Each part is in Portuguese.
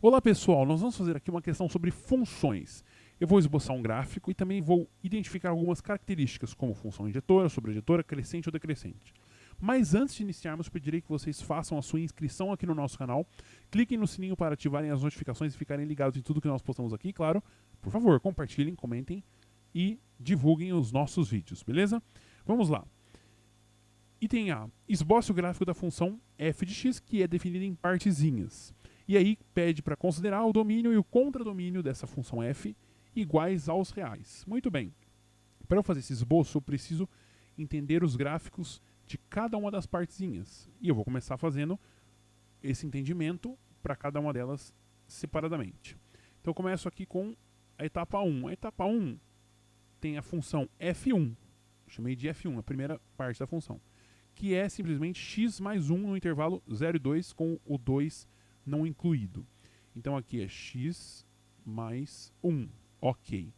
Olá pessoal, nós vamos fazer aqui uma questão sobre funções. Eu vou esboçar um gráfico e também vou identificar algumas características, como função injetora, sobreinjetora, crescente ou decrescente. Mas antes de iniciarmos, pedirei que vocês façam a sua inscrição aqui no nosso canal, cliquem no sininho para ativarem as notificações e ficarem ligados em tudo que nós postamos aqui. Claro, por favor, compartilhem, comentem e divulguem os nossos vídeos, beleza? Vamos lá. Item A. Esboce o gráfico da função f de x, que é definida em partezinhas. E aí pede para considerar o domínio e o contradomínio dessa função f iguais aos reais. Muito bem. Para eu fazer esse esboço, eu preciso entender os gráficos de cada uma das partezinhas. E eu vou começar fazendo esse entendimento para cada uma delas separadamente. Então eu começo aqui com a etapa 1. A etapa 1 tem a função f1. Chamei de f1, a primeira parte da função. Que é simplesmente x mais 1 no intervalo 0 e 2 com o 2 não incluído. Então aqui é x mais 1. Ok.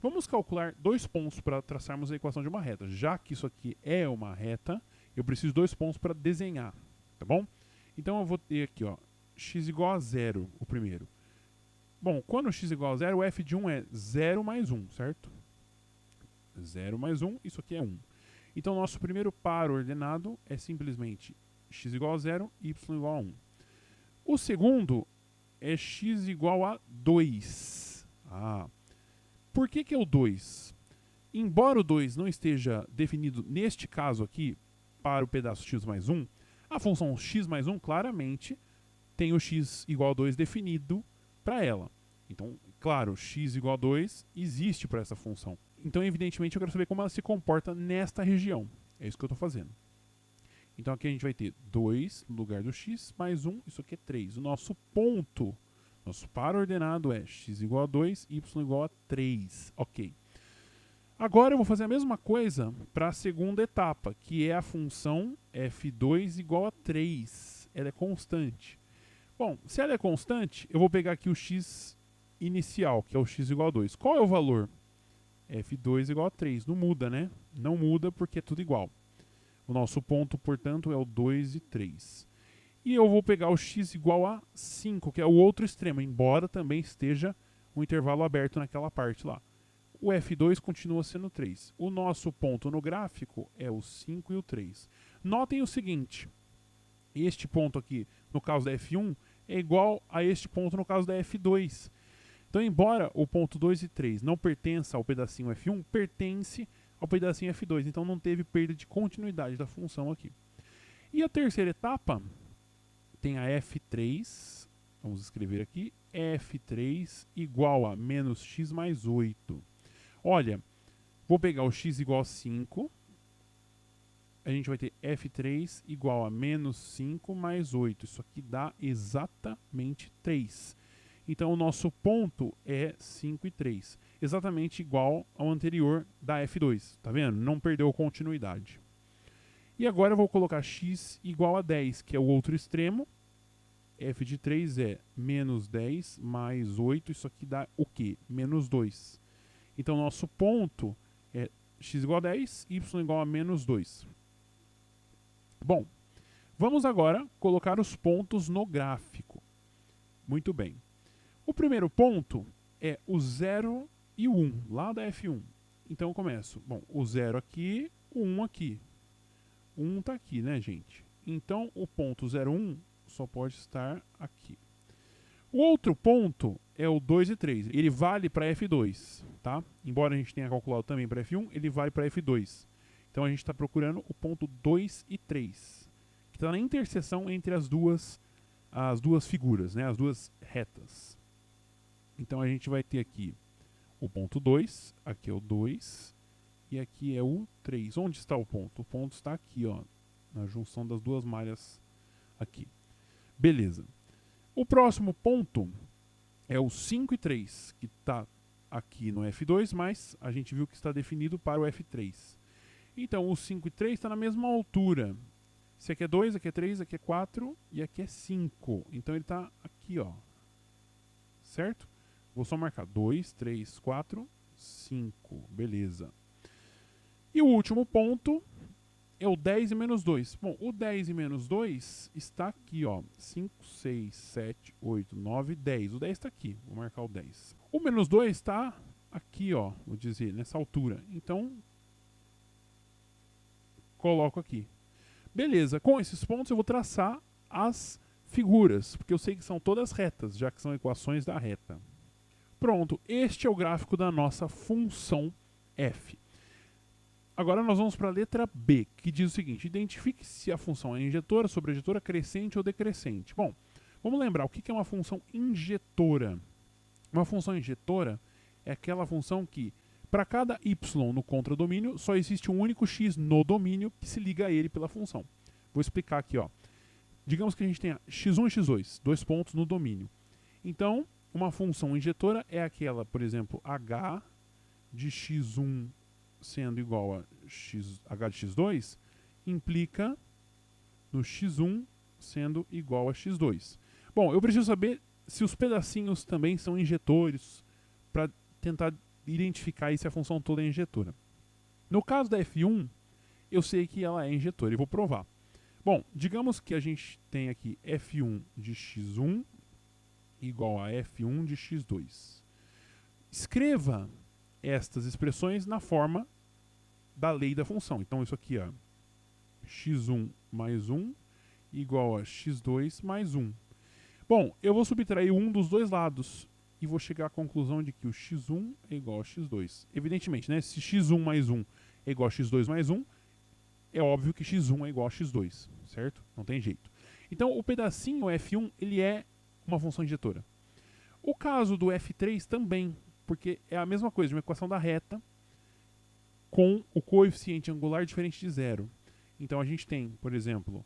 Vamos calcular dois pontos para traçarmos a equação de uma reta. Já que isso aqui é uma reta, eu preciso de dois pontos para desenhar, tá bom? Então eu vou ter aqui, ó, x igual a 0, o primeiro. Bom, quando x igual a 0, o f de 1 é 0 mais 1, certo? 0 mais 1, isso aqui é 1. Então nosso primeiro par ordenado é simplesmente x igual a 0, y igual a 1. O segundo é x igual a 2. Por que é o 2? Embora o 2 não esteja definido neste caso aqui, para o pedaço x mais 1, a função x mais 1 claramente tem o x igual a 2 definido para ela. Então, claro, x igual a 2 existe para essa função. Então, evidentemente, eu quero saber como ela se comporta nesta região. É isso que eu estou fazendo. Então aqui a gente vai ter 2 no lugar do x, mais 1, isso aqui é 3. O nosso ponto, nosso par ordenado é x igual a 2, y igual a 3. Ok. Agora eu vou fazer a mesma coisa para a segunda etapa, que é a função f2 igual a 3. Ela é constante. Bom, se ela é constante, eu vou pegar aqui o x inicial, que é o x igual a 2. Qual é o valor? f2 igual a 3. Não muda, né? Não muda porque é tudo igual. O nosso ponto, portanto, é o 2 e 3. E eu vou pegar o x igual a 5, que é o outro extremo, embora também esteja um intervalo aberto naquela parte lá. O f2 continua sendo 3. O nosso ponto no gráfico é o 5 e o 3. Notem o seguinte, este ponto aqui, no caso da f1, é igual a este ponto no caso da f2. Então, embora o ponto 2 e 3 não pertença ao pedacinho f1, pertence ao pedacinho f2, então não teve perda de continuidade da função aqui. E a terceira etapa tem a f3, vamos escrever aqui, f3 igual a menos x mais 8. Olha, vou pegar o x igual a 5, a gente vai ter f3 igual a menos 5 mais 8, isso aqui dá exatamente 3. Então o nosso ponto é 5 e 3, exatamente igual ao anterior da f2, tá vendo? Não perdeu continuidade. E agora eu vou colocar x igual a 10, que é o outro extremo. F de 3 é menos 10 mais 8, isso aqui dá o quê? Menos 2. Então nosso ponto é x igual a 10, y igual a menos 2. Bom, vamos agora colocar os pontos no gráfico. Muito bem. O primeiro ponto é o 0 e o 1, lá da F1. Então eu começo, bom, o 0 aqui, o 1 aqui. O 1 está aqui, né, gente? Então o ponto 0, 1 só pode estar aqui. O outro ponto é o 2 e 3. Ele vale para F2, tá? Embora a gente tenha calculado também para F1, ele vale para F2. Então a gente está procurando o ponto 2 e 3, que está na interseção entre as duas figuras, né, as duas retas. Então a gente vai ter aqui o ponto 2, aqui é o 2 e aqui é o 3. Onde está o ponto? O ponto está aqui, ó, na junção das duas malhas aqui. Beleza. O próximo ponto é o 5 e 3, que está aqui no F2, mas a gente viu que está definido para o F3. Então o 5 e 3 está na mesma altura. Esse aqui é 2, aqui é 3, aqui é 4 e aqui é 5. Então ele está aqui, ó. Certo? Vou só marcar 2, 3, 4, 5. Beleza. E o último ponto é o 10 e menos 2. Bom, o 10 e menos 2 está aqui, ó. 5, 6, 7, 8, 9, 10. O 10 está aqui. Vou marcar o 10. O menos 2 está aqui, ó. Vou dizer, nessa altura. Então, coloco aqui. Beleza, com esses pontos eu vou traçar as figuras, porque eu sei que são todas retas, já que são equações da reta. Pronto, este é o gráfico da nossa função f. Agora nós vamos para a letra B, que diz o seguinte: identifique se a função é injetora, sobrejetora, crescente ou decrescente. Bom, vamos lembrar o que é uma função injetora. Uma função injetora é aquela função que, para cada y no contradomínio, só existe um único x no domínio que se liga a ele pela função. Vou explicar aqui, ó. Digamos que a gente tenha x1 e x2, dois pontos no domínio. Então, uma função injetora é aquela, por exemplo, h de x1 sendo igual a h de x2, implica no x1 sendo igual a x2. Bom, eu preciso saber se os pedacinhos também são injetores para tentar identificar aí se a função toda é injetora. No caso da f1, eu sei que ela é injetora e vou provar. Bom, digamos que a gente tem aqui f1 de x1 igual a f1 de x2. Escreva estas expressões na forma da lei da função. Então isso aqui é x1 mais 1 igual a x2 mais 1. Bom, eu vou subtrair 1 dos dois lados e vou chegar à conclusão de que o x1 é igual a x2. Evidentemente, né, se x1 mais 1 é igual a x2 mais 1, é óbvio que x1 é igual a x2, certo? Não tem jeito. Então, o pedacinho f1, ele é uma função injetora. O caso do f3 também, porque é a mesma coisa, uma equação da reta com o coeficiente angular diferente de zero. Então, a gente tem, por exemplo,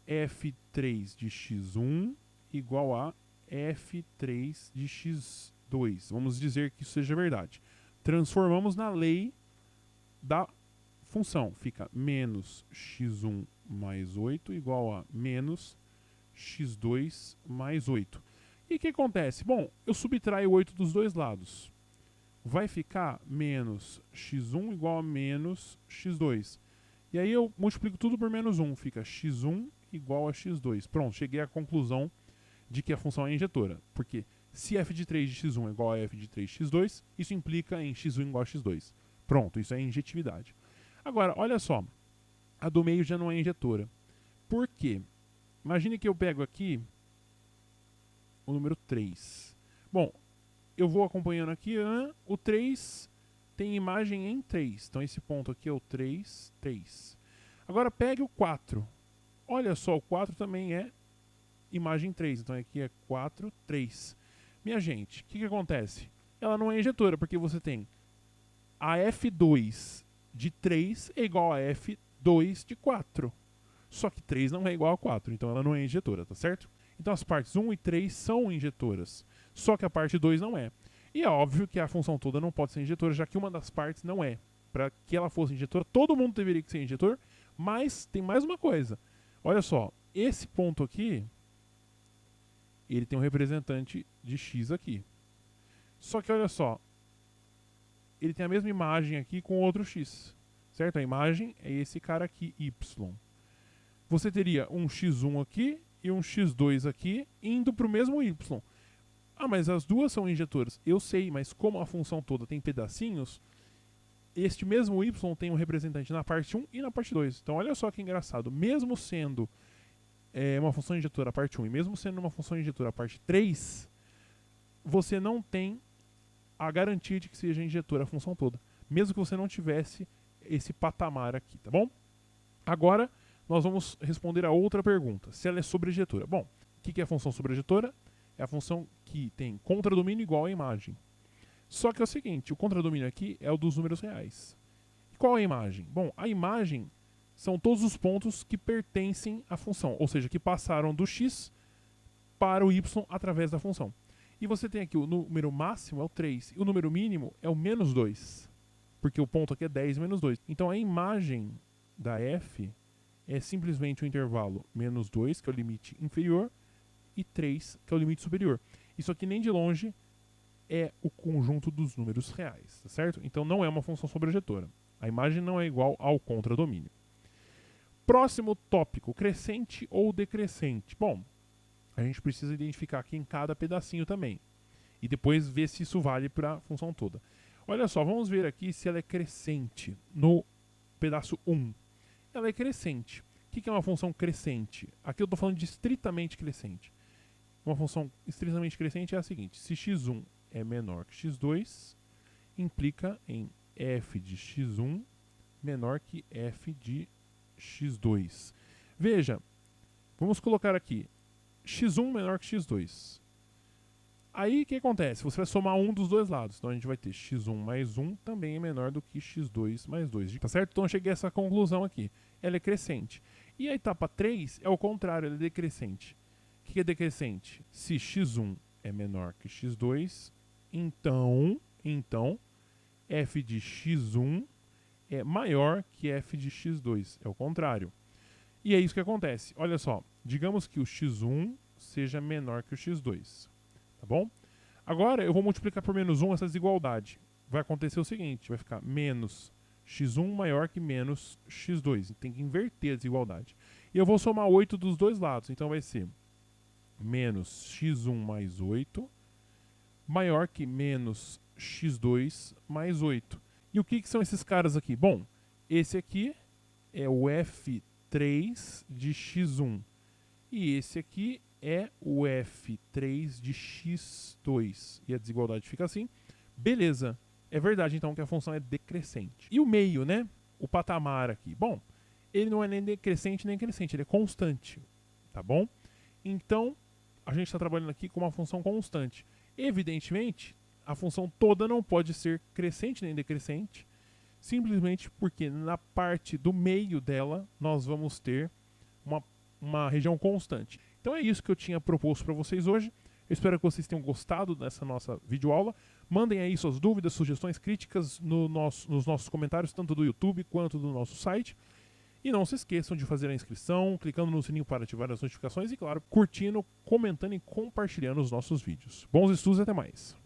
f3 de x1 igual a f3 de x2. Vamos dizer que isso seja verdade. Transformamos na lei da função. Fica menos x1 mais 8 igual a menos x2 mais 8. E o que acontece? Bom, eu subtraio 8 dos dois lados. Vai ficar menos x1 igual a menos x2. E aí eu multiplico tudo por menos 1. Fica x1 igual a x2. Pronto, cheguei à conclusão de que a função é injetora. Porque se f de 3 de x1 é igual a f de 3 de x2, isso implica em x1 igual a x2. Pronto, isso é injetividade. Agora, olha só. A do meio já não é injetora. Por quê? Imagine que eu pego aqui o número 3. Bom, eu vou acompanhando aqui. O 3 tem imagem em 3. Então esse ponto aqui é o 3, 3. Agora pegue o 4. Olha só, o 4 também é imagem 3. Então aqui é 4, 3. Minha gente, o que acontece? Ela não é injetora, porque você tem a F2 de 3 é igual a F2 de 4. Só que 3 não é igual a 4, então ela não é injetora, tá certo? Então as partes 1 e 3 são injetoras, só que a parte 2 não é. E é óbvio que a função toda não pode ser injetora, já que uma das partes não é. Para que ela fosse injetora, todo mundo deveria ser injetor, mas tem mais uma coisa. Olha só, esse ponto aqui, ele tem um representante de x aqui. Só que olha só, ele tem a mesma imagem aqui com outro x, certo? A imagem é esse cara aqui, y. Você teria um x1 aqui e um x2 aqui indo para o mesmo y. Ah, mas as duas são injetoras. Eu sei, mas como a função toda tem pedacinhos, este mesmo y tem um representante na parte 1 e na parte 2. Então olha só que engraçado. Mesmo sendo uma função injetora a parte 1 e mesmo sendo uma função injetora a parte 3, você não tem a garantia de que seja injetora a função toda. Mesmo que você não tivesse esse patamar aqui, tá bom? Agora nós vamos responder a outra pergunta, se ela é sobrejetora. Bom, o que é a função sobrejetora? É a função que tem contradomínio igual à imagem. Só que é o seguinte, o contradomínio aqui é o dos números reais. E qual é a imagem? Bom, a imagem são todos os pontos que pertencem à função, ou seja, que passaram do x para o y através da função. E você tem aqui o número máximo é o 3, e o número mínimo é o menos 2, porque o ponto aqui é 10 menos 2. Então a imagem da f é simplesmente o intervalo menos 2, que é o limite inferior, e 3, que é o limite superior. Isso aqui nem de longe é o conjunto dos números reais, tá certo? Então não é uma função sobrejetora. A imagem não é igual ao contradomínio. Próximo tópico, crescente ou decrescente. Bom, a gente precisa identificar aqui em cada pedacinho também. E depois ver se isso vale para a função toda. Olha só, vamos ver aqui se ela é crescente no pedaço 1. Ela é crescente. O que é uma função crescente? Aqui eu estou falando de estritamente crescente. Uma função estritamente crescente é a seguinte: se x1 é menor que x2, implica em f de x1 menor que f de x2. Veja, vamos colocar aqui x1 menor que x2. Aí o que acontece? Você vai somar um dos dois lados. Então a gente vai ter x1 mais 1 também é menor do que x2 mais 2. Tá certo? Então eu cheguei a essa conclusão aqui. Ela é crescente. E a etapa 3 é o contrário, ela é decrescente. O que é decrescente? Se x1 é menor que x2, então f de x1 é maior que f de x2. É o contrário. E é isso que acontece. Olha só, digamos que o x1 seja menor que o x2. Tá bom? Agora eu vou multiplicar por menos 1 essa desigualdade. Vai acontecer o seguinte, vai ficar menos x1 maior que menos x2. Tem que inverter a desigualdade. E eu vou somar 8 dos dois lados. Então vai ser menos x1 mais 8 maior que menos x2 mais 8. E o que são esses caras aqui? Bom, esse aqui é o f3 de x1. E esse aqui é o f3 de x2. E a desigualdade fica assim. Beleza. É verdade, então, que a função é decrescente. E o meio, né? O patamar aqui. Bom, ele não é nem decrescente nem crescente. Ele é constante. Tá bom? Então, a gente está trabalhando aqui com uma função constante. Evidentemente, a função toda não pode ser crescente nem decrescente. Simplesmente porque na parte do meio dela, nós vamos ter uma região constante. Então é isso que eu tinha proposto para vocês hoje. Eu espero que vocês tenham gostado dessa nossa videoaula. Mandem aí suas dúvidas, sugestões, críticas nos nossos comentários, tanto do YouTube quanto do nosso site. E não se esqueçam de fazer a inscrição, clicando no sininho para ativar as notificações e, claro, curtindo, comentando e compartilhando os nossos vídeos. Bons estudos e até mais!